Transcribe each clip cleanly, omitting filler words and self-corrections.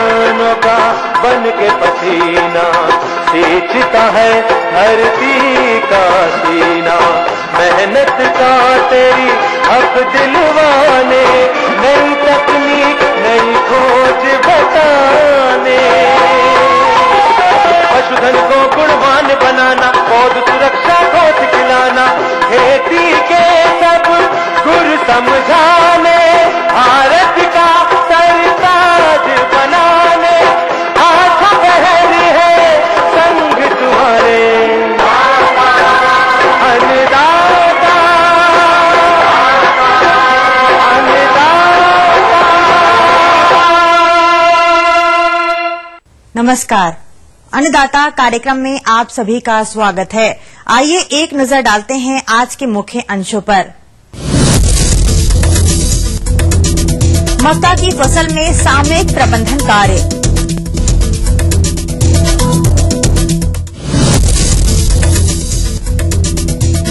किसानों का बन के पसीना सींचता है धरती का सीना। मेहनत का तेरी हक दिलवाने, नई तकनीक नई खोज बताने। पशुधन को गुणवान बनाना, पौध सुरक्षा को सिखलाना, खेती के सब गुर समझाने, भारत का सरताज बनाने। हाथ पहरी है संग तुम्हारे अन्नदाता, अन्नदाता। नमस्कार, अन्नदाता कार्यक्रम में आप सभी का स्वागत है। आइए एक नजर डालते हैं आज के मुख्य अंशों पर। मक्का की फसल में सामयिक प्रबंधन कार्य,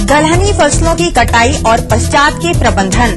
दलहनी फसलों की कटाई और पश्चात के प्रबंधन,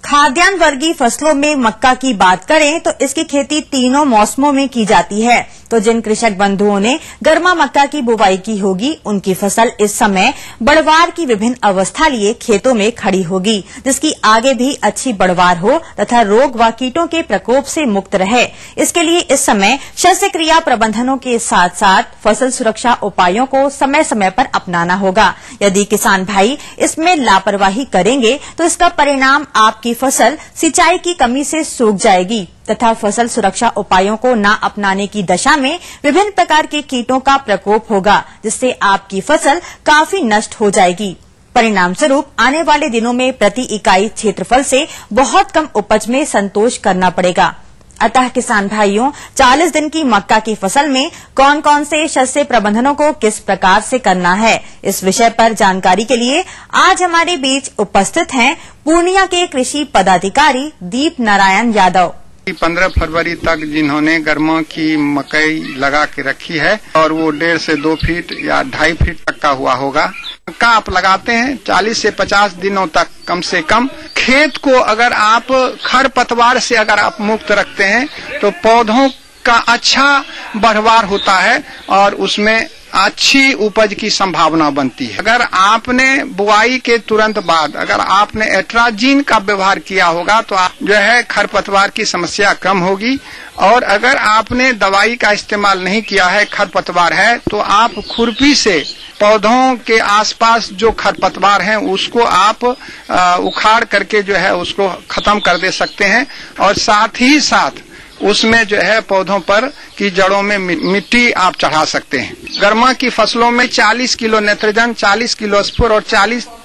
खाद्यान्न वर्गीय फसलों में मक्का की बात करें तो इसकी खेती तीनों मौसमों में की जाती है। तो जिन कृषक बंधुओं ने गर्मा मक्का की बुवाई की होगी, उनकी फसल इस समय बढ़वार की विभिन्न अवस्था लिए खेतों में खड़ी होगी, जिसकी आगे भी अच्छी बढ़वार हो तथा रोग व कीटों के प्रकोप से मुक्त रहे। इसके लिए इस समय शस्य क्रिया प्रबंधनों के साथ साथ फसल सुरक्षा उपायों को समय समय पर अपनाना होगा। यदि किसान भाई इसमें लापरवाही करेंगे तो इसका परिणाम आपकी फसल सिंचाई की कमी से सूख जाएगी तथा फसल सुरक्षा उपायों को न अपनाने की दशा में विभिन्न प्रकार के कीटों का प्रकोप होगा, जिससे आपकी फसल काफी नष्ट हो जाएगी। परिणाम स्वरूप आने वाले दिनों में प्रति इकाई क्षेत्रफल से बहुत कम उपज में संतोष करना पड़ेगा। अतः किसान भाइयों, 40 दिन की मक्का की फसल में कौन कौन से शस्य प्रबंधनों को किस प्रकार से करना है, इस विषय पर जानकारी के लिए आज हमारे बीच उपस्थित हैं पूर्णिया के कृषि पदाधिकारी दीप नारायण यादव। 15 फरवरी तक जिन्होंने गर्मा की मकई लगा के रखी है और वो 1.5 से 2 फीट या 2.5 फीट तक का हुआ होगा, मक्का आप लगाते हैं 40 से 50 दिनों तक कम से कम खेत को अगर आप खरपतवार से अगर आप मुक्त रखते हैं तो पौधों का अच्छा बढ़वार होता है और उसमें अच्छी उपज की संभावना बनती है। अगर आपने बुआई के तुरंत बाद अगर आपने एट्राजीन का व्यवहार किया होगा तो आप जो है खरपतवार की समस्या कम होगी। और अगर आपने दवाई का इस्तेमाल नहीं किया है, खरपतवार है, तो आप खुरपी से पौधों के आसपास जो खरपतवार हैं उसको आप उखाड़ करके जो है उसको खत्म कर दे सकते हैं। और साथ ही साथ उसमें जो है पौधों पर की जड़ों में मिट्टी आप चढ़ा सकते हैं। गर्मा की फसलों में 40 किलो नाइट्रोजन, 40 किलो स्फूर और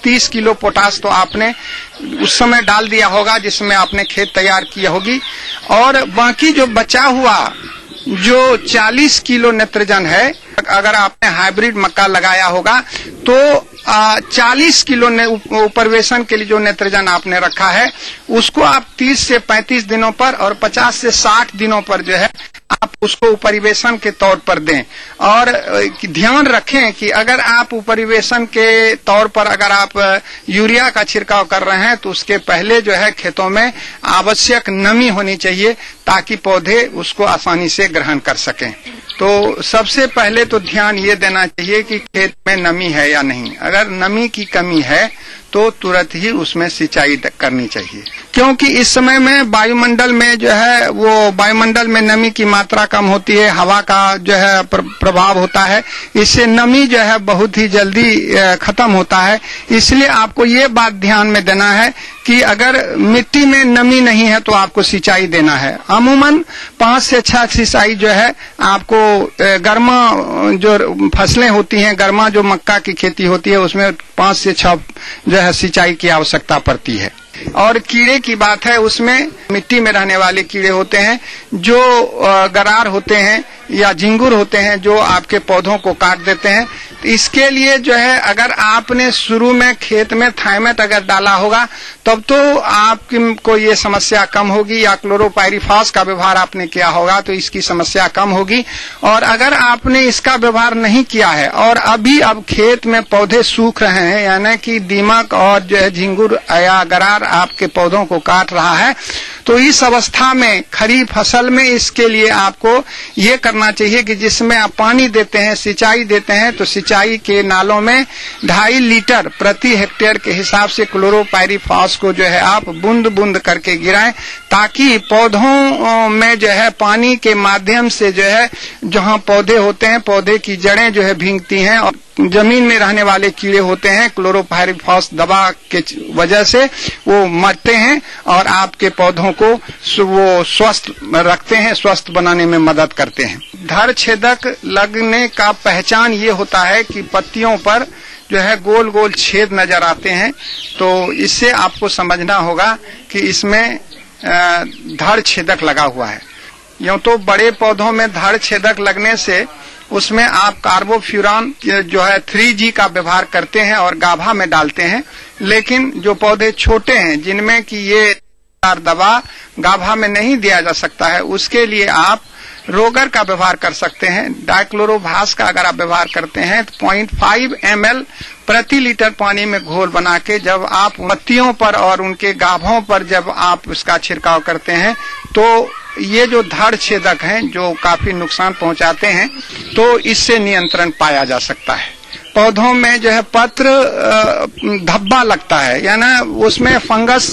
30 किलो पोटास तो आपने उस समय डाल दिया होगा जिसमें आपने खेत तैयार की होगी। और बाकी जो बचा हुआ जो 40 किलो नाइट्रोजन है, अगर आपने हाइब्रिड मक्का लगाया होगा तो 40 किलो उपरवेशन के लिए जो नाइट्रोजन आपने रखा है उसको आप 30 से 35 दिनों पर और 50 से 60 दिनों पर जो है आप उसको उपरिवेशन के तौर पर दें। और ध्यान रखें कि अगर आप उपरिवेशन के तौर पर अगर आप यूरिया का छिड़काव कर रहे हैं तो उसके पहले जो है खेतों में आवश्यक नमी होनी चाहिए ताकि पौधे उसको आसानी से ग्रहण कर सकें। तो सबसे पहले तो ध्यान ये देना चाहिए कि खेत में नमी है या नहीं। अगर नमी की कमी है तो तुरंत ही उसमें सिंचाई करनी चाहिए, क्योंकि इस समय में वायुमंडल में जो है वो वायुमंडल में नमी की मात्रा कम होती है, हवा का जो है प्रभाव होता है, इससे नमी जो है बहुत ही जल्दी खत्म होता है। इसलिए आपको ये बात ध्यान में देना है कि अगर मिट्टी में नमी नहीं है तो आपको सिंचाई देना है। अमूमन 5 से 6 सिंचाई जो है आपको गर्मा जो फसलें होती हैं, गर्मा जो मक्का की खेती होती है उसमें 5 से 6 जो है सिंचाई की आवश्यकता पड़ती है। और कीड़े की बात है, उसमें मिट्टी में रहने वाले कीड़े होते हैं जो गरार होते हैं या झिंगुर होते हैं जो आपके पौधों को काट देते हैं। इसके लिए जो है अगर आपने शुरू में खेत में थायमेट अगर डाला होगा तब तो आपको ये समस्या कम होगी, या क्लोरोपाइरीफॉस का व्यवहार आपने किया होगा तो इसकी समस्या कम होगी। और अगर आपने इसका व्यवहार नहीं किया है और अब खेत में पौधे सूख रहे हैं, यानी कि दीमक और जो है झिंगुर या गरार आपके पौधों को काट रहा है, तो इस अवस्था में खरीफ फसल में इसके लिए आपको ये करना चाहिए कि जिसमें आप पानी देते हैं, सिंचाई देते हैं, तो सिंचाई के नालों में 2.5 लीटर प्रति हेक्टेयर के हिसाब से क्लोरोपाइरीफॉस को जो है आप बूंद बूंद करके गिराएं, ताकि पौधों में जो है पानी के माध्यम से जो है जहां पौधे होते हैं, पौधे की जड़ें जो है भींगती हैं और जमीन में रहने वाले कीड़े होते हैं, क्लोरोपाइरीफॉस दवा के वजह से वो मरते हैं और आपके पौधों को वो स्वस्थ रखते हैं, स्वस्थ बनाने में मदद करते हैं। धड़ छेदक लगने का पहचान ये होता है कि पत्तियों पर जो है गोल गोल छेद नजर आते हैं, तो इससे आपको समझना होगा कि इसमें धड़ छेदक लगा हुआ है। यूं तो बड़े पौधों में धड़ छेदक लगने से उसमें आप कार्बोफ्यूरॉन जो है 3G का व्यवहार करते हैं और गाभा में डालते हैं, लेकिन जो पौधे छोटे हैं जिनमें कि ये दवा गाभा में नहीं दिया जा सकता है, उसके लिए आप रोगर का व्यवहार कर सकते हैं। डाइक्लोरोभास का अगर आप व्यवहार करते हैं तो 0.5 ml प्रति लीटर पानी में घोल बना के जब आप पत्तियों पर और उनके गाभों पर जब आप उसका छिड़काव करते हैं तो ये जो धड़ छेदक हैं जो काफी नुकसान पहुंचाते हैं, तो इससे नियंत्रण पाया जा सकता है। पौधों में जो है पत्र धब्बा लगता है, यानी उसमें फंगस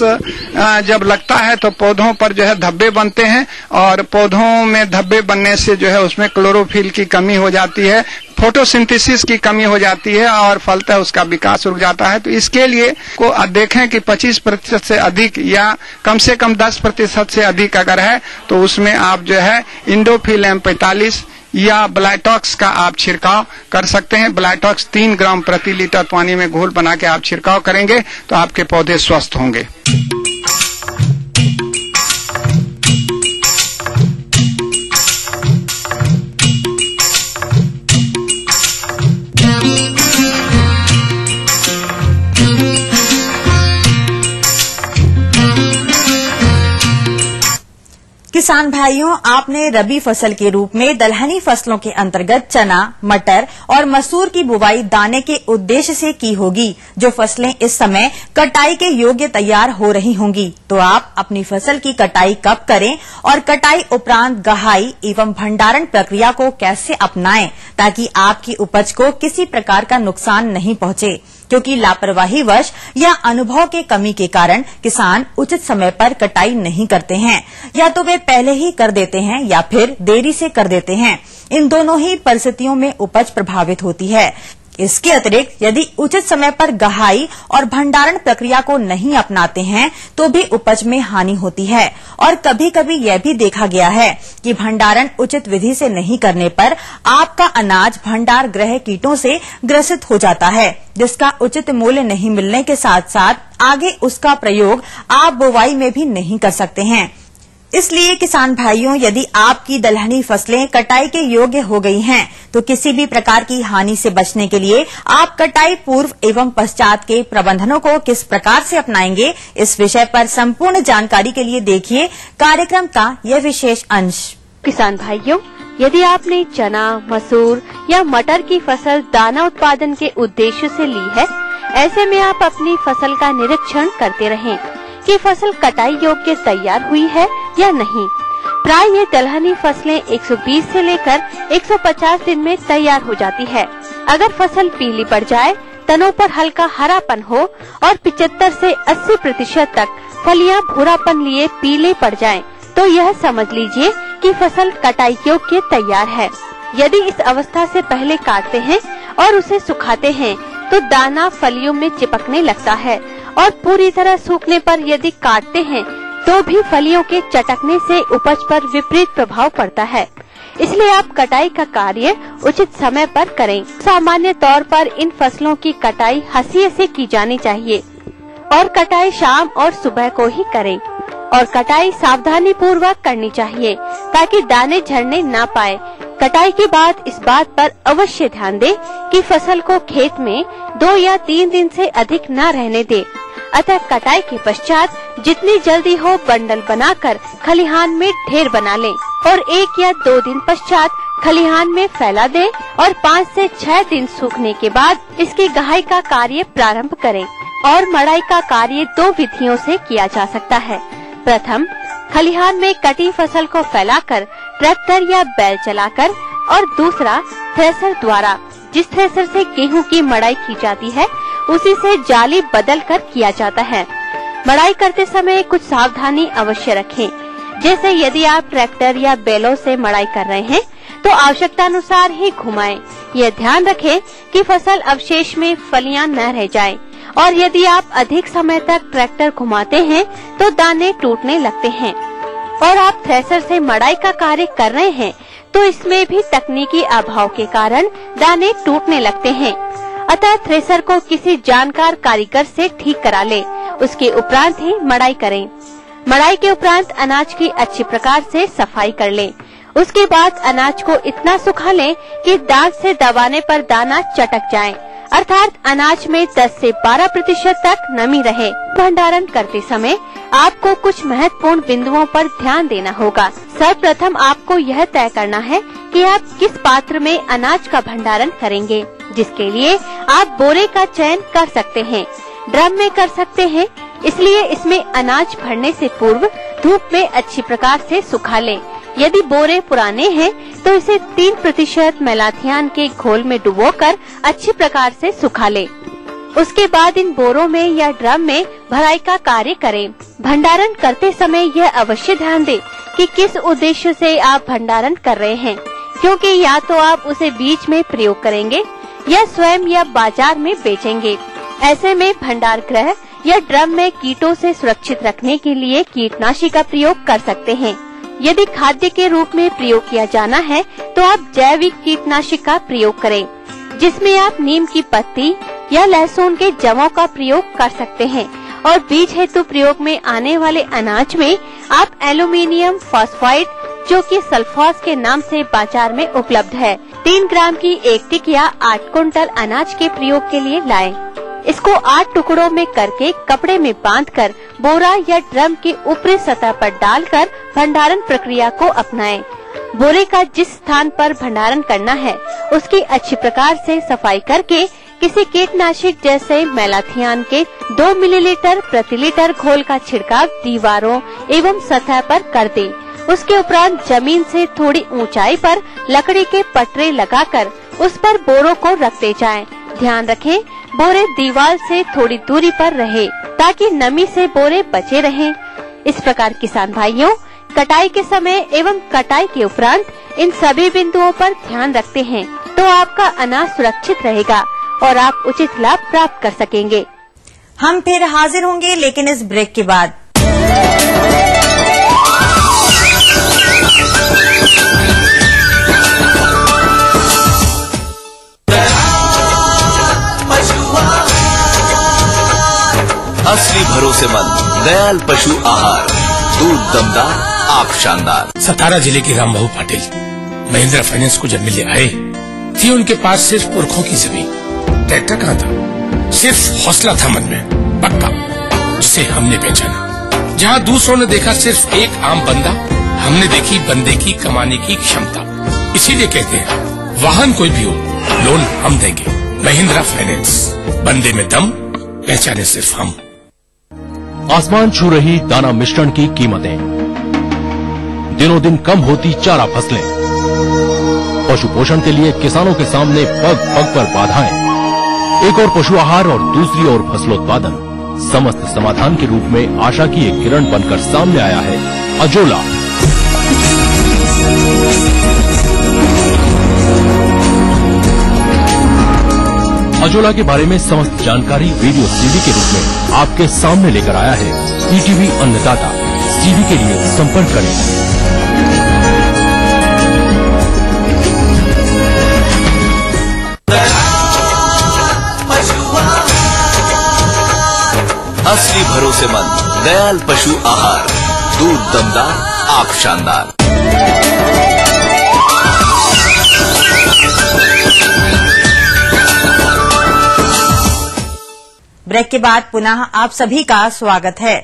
जब लगता है तो पौधों पर जो है धब्बे बनते हैं और पौधों में धब्बे बनने से जो है उसमें क्लोरोफिल की कमी हो जाती है, फोटोसिंथेसिस की कमी हो जाती है और फलतः उसका विकास रुक जाता है। तो इसके लिए को देखें कि 25% से अधिक या कम से कम 10% से अधिक अगर है तो उसमें आप जो है इंडोफिल M45 या ब्लाइटॉक्स का आप छिड़काव कर सकते हैं। ब्लाइटॉक्स 3 ग्राम प्रति लीटर पानी में घोल बना के आप छिड़काव करेंगे तो आपके पौधे स्वस्थ होंगे। किसान भाइयों, आपने रबी फसल के रूप में दलहनी फसलों के अंतर्गत चना, मटर और मसूर की बुवाई दाने के उद्देश्य से की होगी। जो फसलें इस समय कटाई के योग्य तैयार हो रही होंगी, तो आप अपनी फसल की कटाई कब करें और कटाई उपरांत गहाई एवं भंडारण प्रक्रिया को कैसे अपनाएं ताकि आपकी उपज को किसी प्रकार का नुकसान नहीं पहुंचे, क्योंकि लापरवाहीवश या अनुभव के कमी के कारण किसान उचित समय पर कटाई नहीं करते हैं, या तो वे पहले ही कर देते हैं या फिर देरी से कर देते हैं। इन दोनों ही परिस्थितियों में उपज प्रभावित होती है। इसके अतिरिक्त यदि उचित समय पर गहाई और भंडारण प्रक्रिया को नहीं अपनाते हैं तो भी उपज में हानि होती है। और कभी कभी यह भी देखा गया है कि भंडारण उचित विधि से नहीं करने पर आपका अनाज भंडार गृह कीटों से ग्रसित हो जाता है, जिसका उचित मूल्य नहीं मिलने के साथ साथ आगे उसका प्रयोग आप बुवाई में भी नहीं कर सकते हैं। इसलिए किसान भाइयों, यदि आपकी दलहनी फसलें कटाई के योग्य हो गई हैं, तो किसी भी प्रकार की हानि से बचने के लिए आप कटाई पूर्व एवं पश्चात के प्रबंधनों को किस प्रकार से अपनाएंगे, इस विषय पर संपूर्ण जानकारी के लिए देखिए कार्यक्रम का यह विशेष अंश। किसान भाइयों, यदि आपने चना, मसूर या मटर की फसल दाना उत्पादन के उद्देश्य से ली है, ऐसे में आप अपनी फसल का निरीक्षण करते रहें कि फसल कटाई योग्य तैयार हुई है या नहीं। प्राय ये दलहनी फसलें 120 से लेकर 150 दिन में तैयार हो जाती है। अगर फसल पीली पड़ जाए, तनों पर हल्का हरापन हो और 75 से 80% तक फलियां भूरापन लिए पीले पड़ जाएं, तो यह समझ लीजिए कि फसल कटाई योग्य तैयार है। यदि इस अवस्था से पहले काटते हैं और उसे सुखाते हैं तो दाना फलियों में चिपकने लगता है और पूरी तरह सूखने पर यदि काटते हैं तो भी फलियों के चटकने से उपज पर विपरीत प्रभाव पड़ता है। इसलिए आप कटाई का कार्य उचित समय पर करें। सामान्य तौर पर इन फसलों की कटाई हंसिए से की जानी चाहिए और कटाई शाम और सुबह को ही करें और कटाई सावधानी पूर्वक करनी चाहिए ताकि दाने झड़ने ना पाए। कटाई के बाद इस बात पर अवश्य ध्यान दें कि फसल को खेत में 2 या 3 दिन से अधिक न रहने दें। अतः कटाई के पश्चात जितनी जल्दी हो बंडल बनाकर खलिहान में ढेर बना लें और 1 या 2 दिन पश्चात खलिहान में फैला दें और 5 से 6 दिन सूखने के बाद इसकी गहाई का कार्य प्रारंभ करें। और मड़ाई का कार्य 2 विधियों से किया जा सकता है। प्रथम, खलिहान में कटी फसल को फैलाकर ट्रैक्टर या बैल चलाकर, और दूसरा थ्रेसर द्वारा। जिस थ्रेसर से गेहूं की मड़ाई की जाती है उसी से जाली बदल कर किया जाता है। मड़ाई करते समय कुछ सावधानी अवश्य रखें। जैसे यदि आप ट्रैक्टर या बैलों से मड़ाई कर रहे हैं तो आवश्यकता अनुसार ही घुमाएं। यह ध्यान रखें कि फसल अवशेष में फलियां न रह जाएं। और यदि आप अधिक समय तक ट्रैक्टर घुमाते हैं तो दाने टूटने लगते हैं। और आप थ्रेसर से मड़ाई का कार्य कर रहे हैं तो इसमें भी तकनीकी अभाव के कारण दाने टूटने लगते हैं। अतः थ्रेसर को किसी जानकार कारीगर से ठीक करा ले, उसके उपरांत ही मड़ाई करें। मड़ाई के उपरांत अनाज की अच्छी प्रकार से सफाई कर लें। उसके बाद अनाज को इतना सुखा लें कि दांत से दबाने पर दाना चटक जाए, अर्थात अनाज में 10 से 12% तक नमी रहे। भंडारण करते समय आपको कुछ महत्वपूर्ण बिंदुओं पर ध्यान देना होगा। सर्वप्रथम आपको यह तय करना है कि आप किस पात्र में अनाज का भंडारण करेंगे, जिसके लिए आप बोरे का चयन कर सकते हैं। ड्रम में कर सकते हैं, इसलिए इसमें अनाज भरने से पूर्व धूप में अच्छी प्रकार से सुखा लें। यदि बोरे पुराने हैं तो इसे 3% मैलाथियन के घोल में डुबोकर अच्छी प्रकार से सुखा लें। उसके बाद इन बोरों में या ड्रम में भराई का कार्य करें। भंडारण करते समय यह अवश्य ध्यान दें कि किस उद्देश्य से आप भंडारण कर रहे हैं, क्योंकि या तो आप उसे बीज में प्रयोग करेंगे या स्वयं या बाजार में बेचेंगे। ऐसे में भंडार गृह या ड्रम में कीटों से सुरक्षित रखने के लिए कीटनाशी का प्रयोग कर सकते हैं। यदि खाद्य के रूप में प्रयोग किया जाना है तो आप जैविक कीटनाशी का प्रयोग करें, जिसमें आप नीम की पत्ती या लहसुन के जवों का प्रयोग कर सकते हैं। और बीज हेतु प्रयोग में आने वाले अनाज में आप एल्यूमिनियम फॉस्फाइड, जो कि सल्फोस के नाम से बाजार में उपलब्ध है, 3 ग्राम की 1 टिकिया 8 कुंटल अनाज के प्रयोग के लिए लाएं। इसको 8 टुकड़ों में करके कपड़े में बांधकर बोरा या ड्रम की ऊपरी सतह पर डालकर भंडारण प्रक्रिया को अपनाएं। बोरे का जिस स्थान पर भंडारण करना है उसकी अच्छी प्रकार से सफाई करके किसी कीटनाशक जैसे मैलाथियन के 2 मिलीलीटर प्रति लीटर घोल का छिड़काव दीवारों एवं सतह पर कर दें। उसके उपरांत जमीन से थोड़ी ऊंचाई पर लकड़ी के पटरे लगाकर उस पर बोरों को रखते जाएं। ध्यान रखें, बोरे दीवार से थोड़ी दूरी पर रहे ताकि नमी से बोरे बचे रहें। इस प्रकार किसान भाइयों, कटाई के समय एवं कटाई के उपरांत इन सभी बिंदुओं पर ध्यान रखते हैं तो आपका अनाज सुरक्षित रहेगा और आप उचित लाभ प्राप्त कर सकेंगे। हम फिर हाजिर होंगे, लेकिन इस ब्रेक के बाद। असली भरोसेमंद दयाल पशु आहार, दूध दमदार, आप शानदार। सतारा जिले के रामबाबू पाटिल महिंद्रा फाइनेंस को जब मिलने आए थी, उनके पास सिर्फ पुरखों की जमीन, ट्रैक्टर कहाँ था, सिर्फ हौसला था मन में पक्का, जिसे हमने पहचाना। जहाँ दूसरों ने देखा सिर्फ एक आम बंदा, हमने देखी बंदे की कमाने की क्षमता। इसीलिए कहते हैं वाहन कोई भी हो, लोन हम देंगे। महिंद्रा फाइनेंस, बंदे में दम, पहचाने सिर्फ हम। आसमान छू रही दाना मिश्रण की कीमतें, दिनों दिन कम होती चारा फसलें, पशु पोषण के लिए किसानों के सामने पग पग पर बाधाएं, एक और पशु आहार और दूसरी ओर फसलोत्पादन, समस्त समाधान के रूप में आशा की एक किरण बनकर सामने आया है अजोला। अजोला के बारे में समस्त जानकारी वीडियो सीडी के रूप में आपके सामने लेकर आया है ईटीवी अन्नदाता। सीडी के लिए संपर्क करें। असली भरोसेमंद दयाल पशु आहार, दूध दमदार, आप शानदार। ब्रेक के बाद पुनः आप सभी का स्वागत है।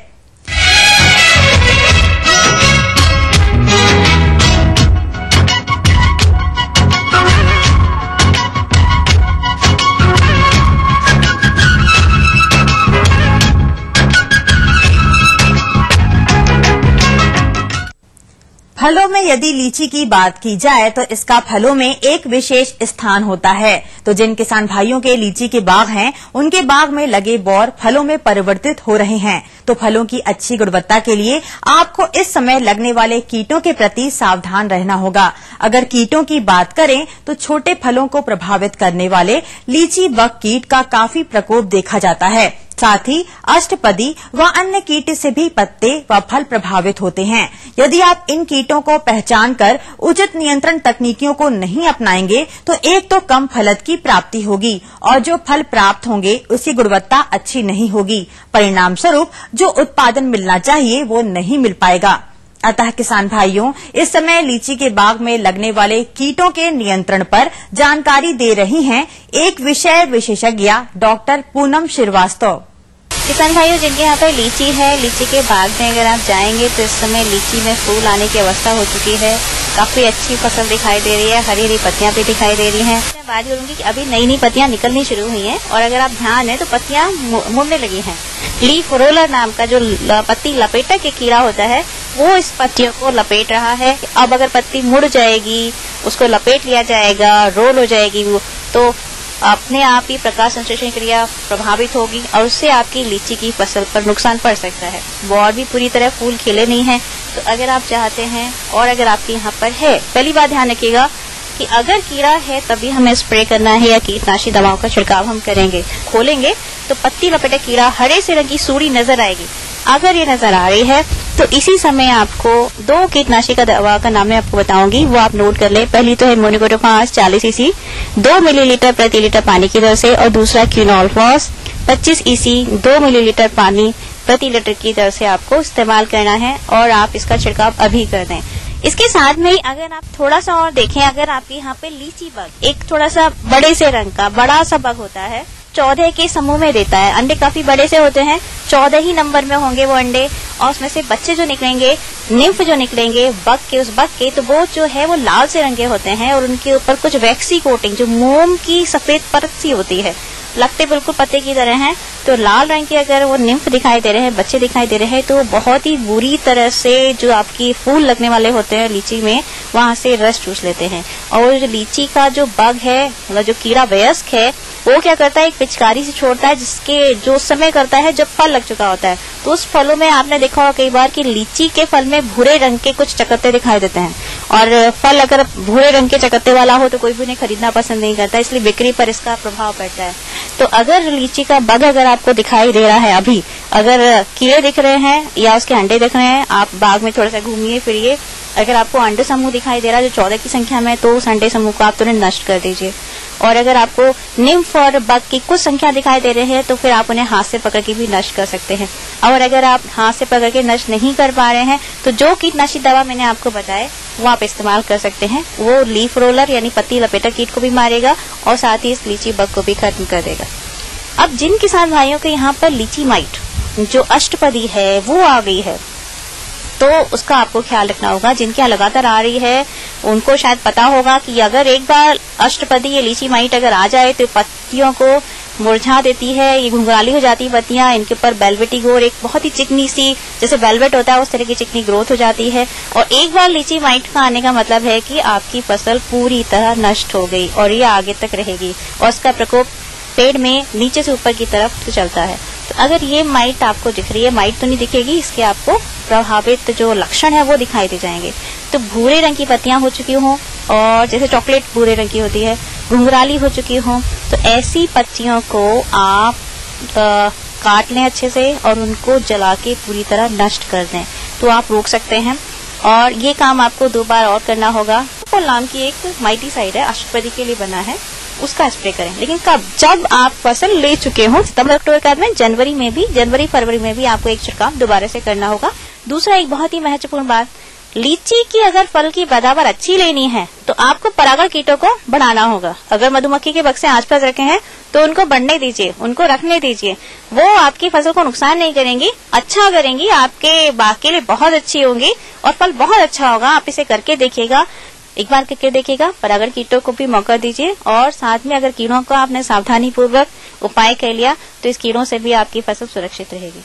फलों में यदि लीची की बात की जाए तो इसका फलों में एक विशेष स्थान होता है। तो जिन किसान भाइयों के लीची के बाग हैं, उनके बाग में लगे बौर फलों में परिवर्तित हो रहे हैं। तो फलों की अच्छी गुणवत्ता के लिए आपको इस समय लगने वाले कीटों के प्रति सावधान रहना होगा। अगर कीटों की बात करें तो छोटे फलों को प्रभावित करने वाले लीची बग कीट का काफी प्रकोप देखा जाता है। साथ ही अष्टपदी व अन्य कीट से भी पत्ते व फल प्रभावित होते हैं। यदि आप इन कीटों को पहचान कर उचित नियंत्रण तकनीकियों को नहीं अपनाएंगे तो एक तो कम फलत की प्राप्ति होगी और जो फल प्राप्त होंगे उसकी गुणवत्ता अच्छी नहीं होगी। परिणाम स्वरूप जो उत्पादन मिलना चाहिए वो नहीं मिल पाएगा। अतः किसान भाइयों, इस समय लीची के बाग में लगने वाले कीटों के नियंत्रण पर जानकारी दे रही हैं एक विषय विशेषज्ञ डॉक्टर पूनम श्रीवास्तव। किसान भाइयों, जिनके यहाँ पर लीची है, लीची के बाग में अगर आप जाएंगे तो इस समय लीची में फूल आने की अवस्था हो चुकी है। काफी अच्छी फसल दिखाई दे रही है, हरी हरी पत्तियां भी दिखाई दे रही हैं। मैं बात करूंगी कि अभी नई नई पत्तियां निकलनी शुरू हुई हैं और अगर आप ध्यान है तो पत्तियां मुड़ने लगी हैं। लीफ रोलर नाम का जो पत्ती लपेटा के कीड़ा होता है वो इस पत्तियों को लपेट रहा है। अब अगर पत्ती मुड़ जाएगी, उसको लपेट लिया जाएगा, रोल हो जाएगी वो, तो अपने आप ही प्रकाश संश्लेषण क्रिया प्रभावित होगी और उससे आपकी लीची की फसल पर नुकसान पड़ सकता है। बौर भी पूरी तरह फूल खिले नहीं है। तो अगर आप चाहते हैं और अगर आपके यहाँ पर है, पहली बात ध्यान रखिएगा कि अगर कीड़ा है तभी हमें स्प्रे करना है या कीटनाशी दवाओं का छिड़काव हम करेंगे। खोलेंगे तो पत्ती लपेटा कीड़ा हरे से रंग की सूड़ी नजर आएगी। अगर ये नजर आ रही है तो इसी समय आपको 2 कीटनाशी का दवा का नाम मैं आपको बताऊंगी, वो आप नोट कर ले। पहली तो है मोनोक्रोटोफास 40 EC 2 मिलीलीटर प्रति लीटर पानी की दर से और दूसरा क्विनोलफॉस 25 EC 2 मिलीलीटर पानी प्रति लीटर की दर से आपको इस्तेमाल करना है और आप इसका छिड़काव अभी कर दें। इसके साथ में अगर आप थोड़ा सा और देखें, अगर आपके यहाँ पे लीची बग एक थोड़ा सा बड़े से रंग का बड़ा सा बग होता है, 14 के समूह में देता है। अंडे काफी बड़े से होते हैं, 14 ही नंबर में होंगे वो अंडे और उसमें से बच्चे जो निकलेंगे, निम्फ जो निकलेंगे उस बग के, तो वो जो है वो लाल से रंग के होते हैं और उनके ऊपर कुछ वैक्सी कोटिंग जो मोम की सफेद परत सी होती है, लगते बिल्कुल पत्ते की तरह हैं। तो लाल रंग के अगर वो निम्फ दिखाई दे रहे हैं, बच्चे दिखाई दे रहे हैं, तो बहुत ही बुरी तरह से जो आपकी फूल लगने वाले होते हैं लीची में, वहां से रस चूस लेते हैं। और जो लीची का जो बग है, मतलब जो कीड़ा वयस्क है, वो क्या करता है, एक पिचकारी से छोड़ता है जिसके जो उस समय करता है जब फल लग चुका होता है। तो उस फलों में आपने देखा होगा कई बार कि लीची के फल में भूरे रंग के कुछ चकत्ते दिखाई देते हैं और फल अगर भूरे रंग के चकत्ते वाला हो तो कोई भी उन्हें खरीदना पसंद नहीं करता, इसलिए बिक्री पर इसका प्रभाव पड़ता है। तो अगर लीची का बग अगर आपको दिखाई दे रहा है, अभी अगर कीड़े दिख रहे हैं या उसके अंडे दिख रहे हैं, आप बाग में थोड़ा सा घूमिए फिरिए। अगर आपको अंडे समूह दिखाई दे रहा है जो 14 की संख्या में, तो उस अंडे समूह को आप तुरंत नष्ट कर दीजिए। और अगर आपको निम्फ और बग की कुछ संख्या दिखाई दे रही है तो फिर आप उन्हें हाथ से पकड़ के भी नष्ट कर सकते हैं। और अगर आप हाथ से पकड़ के नष्ट नहीं कर पा रहे हैं तो जो कीटनाशी दवा मैंने आपको बताए वो आप इस्तेमाल कर सकते हैं। वो लीफ रोलर यानी पत्ती लपेटा कीट को भी मारेगा और साथ ही इस लीची बग को भी खत्म कर देगा। अब जिन किसान भाइयों के यहाँ पर लीची माइट जो अष्टपदी है वो आ गई है, तो उसका आपको ख्याल रखना होगा। जिनके यहाँ लगातार आ रही है उनको शायद पता होगा कि अगर एक बार अष्टपदी या लीची माइट अगर आ जाए तो पत्तियों को मुरझा देती है, ये घुंघराली हो जाती है पत्तियां, इनके ऊपर वेलवेटी गोर एक बहुत ही चिकनी सी जैसे वेलवेट होता है उस तरह की चिकनी ग्रोथ हो जाती है। और एक बार लीची माइट का आने का मतलब है कि आपकी फसल पूरी तरह नष्ट हो गई और ये आगे तक रहेगी और उसका प्रकोप पेड़ में नीचे से ऊपर की तरफ तो चलता है। तो अगर ये माइट आपको दिख रही है, माइट तो नहीं दिखेगी, इसके आपको प्रभावित जो लक्षण है वो दिखाई दे जाएंगे। तो भूरे रंग की पत्तियां हो चुकी हों और जैसे चॉकलेट भूरे रंग की होती है, घुंघराली हो चुकी हों, तो ऐसी पत्तियों को आप काट लें अच्छे से और उनको जला के पूरी तरह नष्ट कर दें, तो आप रोक सकते हैं। और ये काम आपको 2 बार और करना होगा। तो नाम की एक माइटीसाइड है, अष्टपदी के लिए बना है, उसका स्प्रे करें। लेकिन कब? जब आप फसल ले चुके हो, सितंबर अक्टूबर के बाद में जनवरी फरवरी में भी आपको एक छिड़काव दोबारा से करना होगा। दूसरा एक बहुत ही महत्वपूर्ण बात, लीची की अगर फल की पैदावार अच्छी लेनी है तो आपको परागण कीटों को बढ़ाना होगा। अगर मधुमक्खी के बक्से आसपास रखे हैं तो उनको बढ़ने दीजिए, उनको रखने दीजिए। वो आपकी फसल को नुकसान नहीं करेंगी, अच्छा करेंगी, आपके बाग के लिए बहुत अच्छी होंगी और फल बहुत अच्छा होगा। आप इसे करके देखिएगा, एक बार करके देखिएगा। परागण कीटों को भी मौका दीजिए और साथ में अगर कीड़ों का आपने सावधानी पूर्वक उपाय कर लिया तो इस कीड़ों से भी आपकी फसल सुरक्षित रहेगी।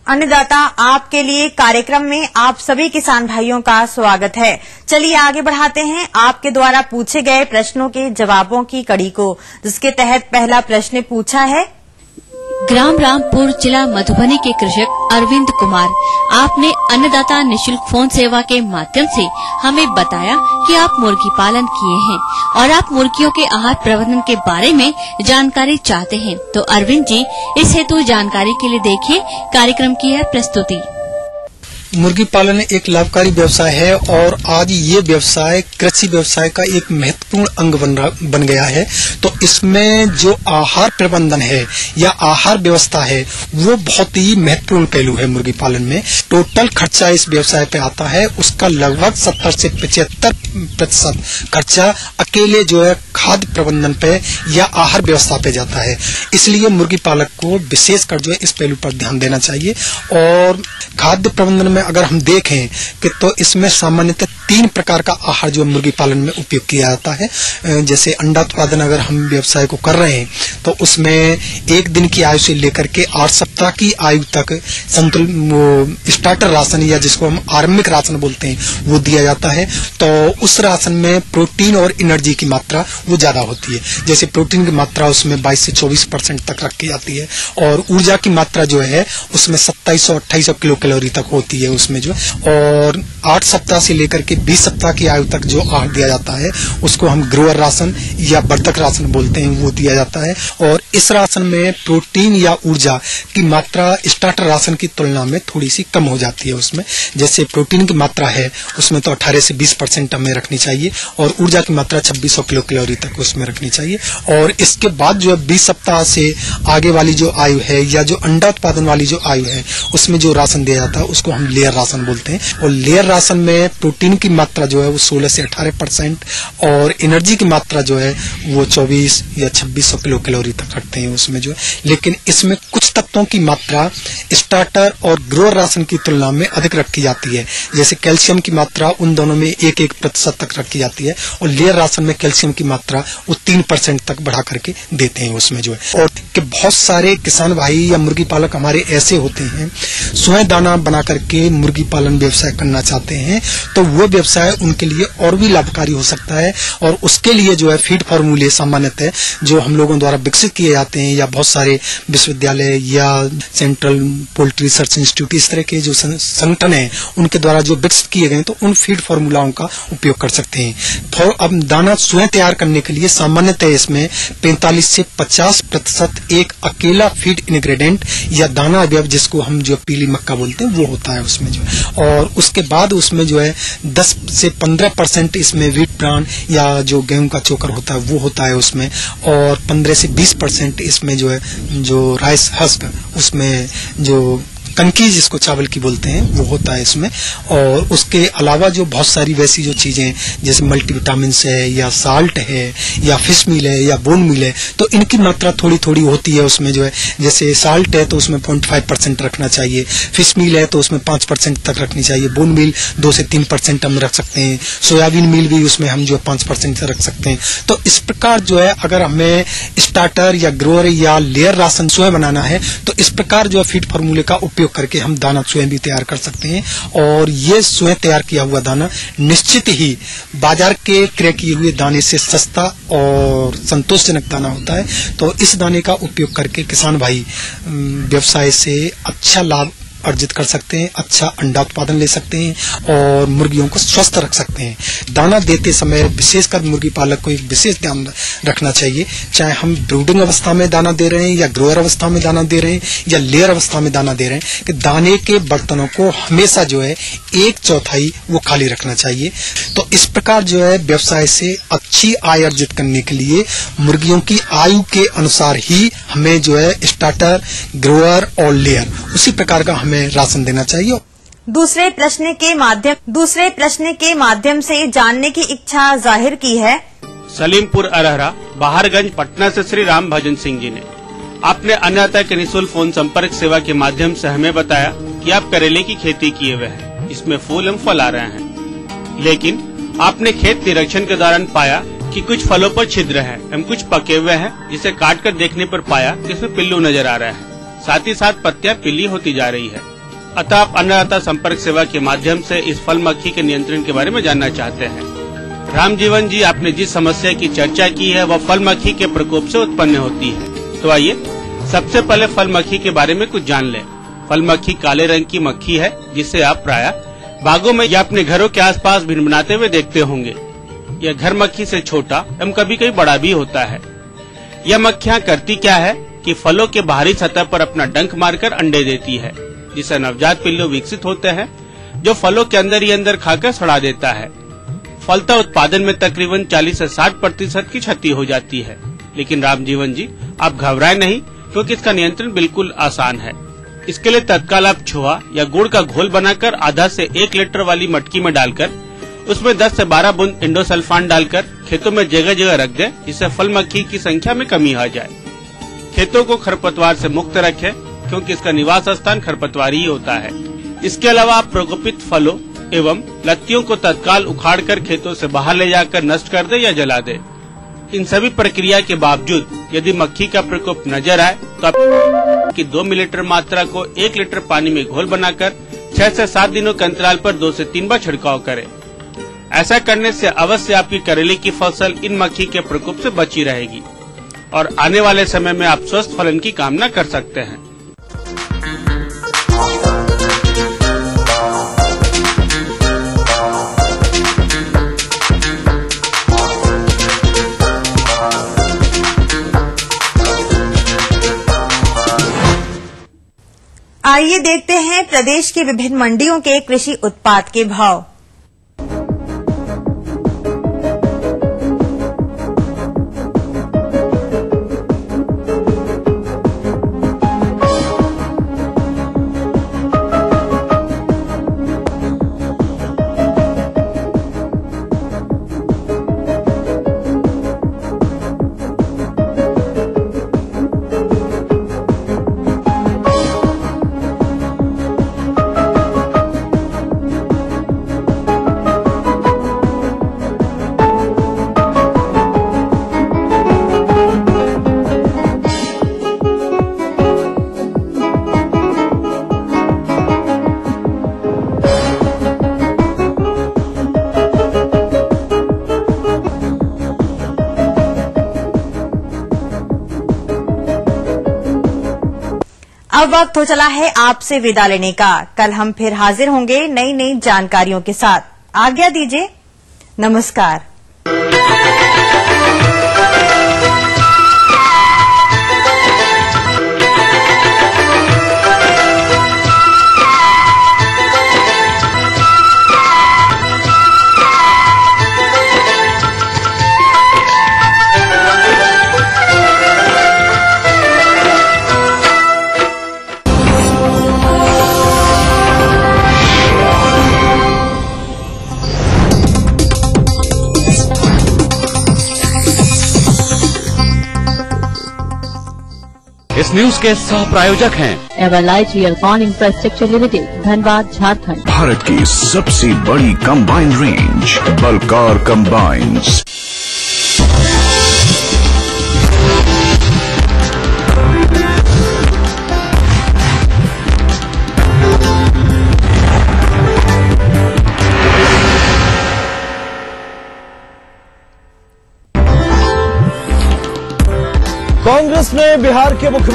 अन्नदाता आपके लिए कार्यक्रम में आप सभी किसान भाइयों का स्वागत है। चलिए आगे बढ़ाते हैं आपके द्वारा पूछे गए प्रश्नों के जवाबों की कड़ी को, जिसके तहत पहला प्रश्न पूछा है। ग्राम रामपुर, जिला मधुबनी के कृषक अरविंद कुमार, आपने अन्नदाता निशुल्क फोन सेवा के माध्यम से हमें बताया कि आप मुर्गी पालन किए हैं और आप मुर्गियों के आहार प्रबंधन के बारे में जानकारी चाहते हैं। तो अरविंद जी, इस हेतु जानकारी के लिए देखिए कार्यक्रम की है प्रस्तुति। मुर्गी पालन एक लाभकारी व्यवसाय है और आज ये व्यवसाय कृषि व्यवसाय का एक महत्वपूर्ण अंग बन गया है। तो इसमें जो आहार प्रबंधन है या आहार व्यवस्था है वो बहुत ही महत्वपूर्ण पहलू है। मुर्गी पालन में टोटल खर्चा इस व्यवसाय पे आता है, उसका लगभग 70 से 75% खर्चा अकेले जो है खाद्य प्रबंधन पे या आहार व्यवस्था पे जाता है। इसलिए मुर्गी पालक को विशेषकर जो है इस पहलू पर ध्यान देना चाहिए। और खाद्य प्रबंधन में अगर हम देखें कि तो इसमें सामान्यतः 3 प्रकार का आहार जो मुर्गी पालन में उपयोग किया जाता है। जैसे अंडा उत्पादन अगर हम व्यवसाय को कर रहे हैं तो उसमें 1 दिन की आयु से लेकर के 8 सप्ताह की आयु तक संतुलित स्टार्टर राशन या जिसको हम आरंभिक राशन बोलते हैं वो दिया जाता है। तो उस राशन में प्रोटीन और एनर्जी की मात्रा वो ज्यादा होती है। जैसे प्रोटीन की मात्रा उसमें 22 से 24% तक रखी जाती है और ऊर्जा की मात्रा जो है उसमें 2700-2800 किलो कैलोरी तक होती है उसमें जो। और 8 सप्ताह से लेकर के 20 सप्ताह की आयु तक जो आहार दिया जाता है उसको हम ग्रोअर राशन या वर्धक राशन बोलते हैं, वो दिया जाता है। और इस राशन में प्रोटीन या ऊर्जा की मात्रा स्टार्टर राशन की तुलना में थोड़ी सी कम हो जाती है। उसमें जैसे प्रोटीन की मात्रा है उसमें तो 18 से 20% हमें रखनी चाहिए और ऊर्जा की मात्रा 2600 किलो कैलोरी तक उसमें रखनी चाहिए। और इसके बाद जो 20 सप्ताह से आगे वाली जो आयु है या जो अंडा उत्पादन वाली जो आयु है उसमें जो राशन दिया जाता है उसको हम लेयर राशन बोलते हैं। और लेयर राशन में प्रोटीन की मात्रा जो है वो 16 से 18% और एनर्जी की मात्रा जो है वो 24 या 2600 किलो कैलोरी तक रखते हैं उसमें जो है। लेकिन इसमें कुछ तत्वों की मात्रा स्टार्टर और ग्रोअर राशन की तुलना में अधिक रखी जाती है। जैसे कैल्शियम की मात्रा उन दोनों में 1% तक रखी जाती है और लेयर राशन में कैल्शियम की मात्रा वो 3% तक बढ़ा करके देते हैं उसमें जो है। और कि बहुत सारे किसान भाई या मुर्गी पालक हमारे ऐसे होते हैं स्वयं दाना बना करके मुर्गी पालन व्यवसाय करना चाहते हैं, तो वो व्यवसाय उनके लिए और भी लाभकारी हो सकता है। और उसके लिए जो है फीड फार्मूले सामान्यतः जो हम लोगों द्वारा विकसित किए जाते हैं या बहुत सारे विश्वविद्यालय या सेंट्रल पोल्ट्री रिसर्च इंस्टीट्यूट इस तरह के जो संगठन है उनके द्वारा जो विकसित किए गए तो उन फीड फार्मूलाओं का उपयोग कर सकते हैं। अब दाना स्वयं तैयार करने के लिए सामान्यतः इसमें 45 से 50% एक अकेला फीड इंग्रेडिएंट या दाना अवयव जिसको हम जो पीली मक्का बोलते हैं वो होता है उसमें जो। और उसके बाद उसमें जो है 10 से 15% इसमें व्हीट ब्रान या जो गेहूं का चोकर होता है वो होता है उसमें। और 15 से 20% इसमें जो है जो राइस हस्क उसमें जो कनकी जिसको चावल की बोलते हैं वो होता है इसमें। और उसके अलावा जो बहुत सारी वैसी जो चीजें जैसे मल्टीविटामिन है या साल्ट है या फिश मील है या बोन मील है तो इनकी मात्रा थोड़ी थोड़ी होती है उसमें जो है। जैसे साल्ट है तो उसमें 0.5% रखना चाहिए, फिश मील है तो उसमें 5% तक रखनी चाहिए, बोन मील 2 से 3% हम रख सकते हैं, सोयाबीन मील भी उसमें हम जो 5% से रख सकते हैं। तो इस प्रकार जो है अगर हमें स्टार्टर या ग्रोअर या लेयर राशन स्वयं बनाना है तो इस प्रकार जो है फीड फार्मूले का उपयोग करके हम दाना स्वयं भी तैयार कर सकते हैं। और ये स्वयं तैयार किया हुआ दाना निश्चित ही बाजार के क्रय किए हुए दाने से सस्ता और संतोषजनक दाना होता है। तो इस दाने का उपयोग करके किसान भाई व्यवसाय से अच्छा लाभ अर्जित कर सकते हैं, अच्छा अंडा उत्पादन ले सकते हैं और मुर्गियों को स्वस्थ रख सकते हैं। दाना देते समय विशेषकर मुर्गी पालक को एक विशेष ध्यान रखना चाहिए, चाहे हम ब्रूडिंग अवस्था में दाना दे रहे हैं या ग्रोअर अवस्था में दाना दे रहे हैं या लेयर अवस्था में दाना दे रहे हैं, कि दाने के बर्तनों को हमेशा जो है 1/4 वो खाली रखना चाहिए। तो इस प्रकार जो है व्यवसाय से अच्छी आय अर्जित करने के लिए मुर्गियों की आयु के अनुसार ही हमें जो है स्टार्टर, ग्रोअर और लेयर उसी प्रकार का हमें राशन देना चाहिए। दूसरे प्रश्न के माध्यम से जानने की इच्छा जाहिर की है सलीमपुर अरहरा बहारगंज पटना से श्री राम भजन सिंह जी ने। आपने अन्नदाता के निःशुल्क फोन संपर्क सेवा के माध्यम से हमें बताया कि आप करेले की खेती किए हुए हैं, इसमें फूल एवं फल आ रहे हैं, लेकिन आपने खेत निरीक्षण के दौरान पाया कि कुछ फलों पर छिद्र है एवं कुछ पके हुए हैं, जिसे काट कर देखने पर पाया कि इसमें पिल्लू नजर आ रहा है, साथ ही साथ पत्तियां पीली होती जा रही है। अतः आप अन्नदाता संपर्क सेवा के माध्यम से इस फल मक्खी के नियंत्रण के बारे में जानना चाहते हैं। रामजीवन जी, आपने जिस समस्या की चर्चा की है वह फल मक्खी के प्रकोप से उत्पन्न होती है। तो आइए सबसे पहले फल मक्खी के बारे में कुछ जान लें। फल मक्खी काले रंग की मक्खी है, जिसे आप प्रायः बागों में या अपने घरों के आसपास भिनभिनाते हुए देखते होंगे। यह घर मक्खी से छोटा एवं कभी कभी बड़ा भी होता है। यह मक्खियाँ करती क्या है कि फलों के बाहरी सतह पर अपना डंक मारकर अंडे देती है, जिससे नवजात पिल्लू विकसित होते हैं, जो फलों के अंदर ही अंदर खाकर सड़ा देता है। फलता उत्पादन में तकरीबन 40 से 60% की क्षति हो जाती है। लेकिन रामजीवन जी, आप घबराएं नहीं, क्योंकि इसका नियंत्रण बिल्कुल आसान है। इसके लिए तत्काल आप छुआ या गुड़ का घोल बनाकर आधा से 1 लीटर वाली मटकी में डालकर उसमें 10 से 12 बूंद इंडोसल्फान डालकर खेतों में जगह जगह रख दें, जिससे फल मक्खी की संख्या में कमी आ जाए। खेतों को खरपतवार से मुक्त रखें, क्योंकि इसका निवास स्थान खरपतवार ही होता है। इसके अलावा आप प्रकोपित फलों एवं लत्तियों को तत्काल उखाड़कर खेतों से बाहर ले जाकर नष्ट कर दे या जला दे। इन सभी प्रक्रिया के बावजूद यदि मक्खी का प्रकोप नजर आए तो आप की 2 मिलीलीटर मात्रा को 1 लीटर पानी में घोल बनाकर 6 से 7 दिनों के अंतराल पर 2 से 3 बार छिड़काव करें। ऐसा करने से अवश्य आपकी करेले की फसल इन मक्खी के प्रकोप से बची रहेगी और आने वाले समय में आप स्वस्थ फलन की कामना कर सकते हैं। आइए देखते हैं प्रदेश की विभिन्न मंडियों के कृषि उत्पाद के भाव। अब वक्त हो चला है आपसे विदा लेने का। कल हम फिर हाजिर होंगे नई नई जानकारियों के साथ। आज्ञा दीजिए, नमस्कार। इस न्यूज के सह प्रायोजक हैं Everlight Realcon infrastructure limited, Dhanbad, Jharkhand. Bharat की सबसे बड़ी combine range Balkar combines. Congress ने बिहार के मुख्यमंत्री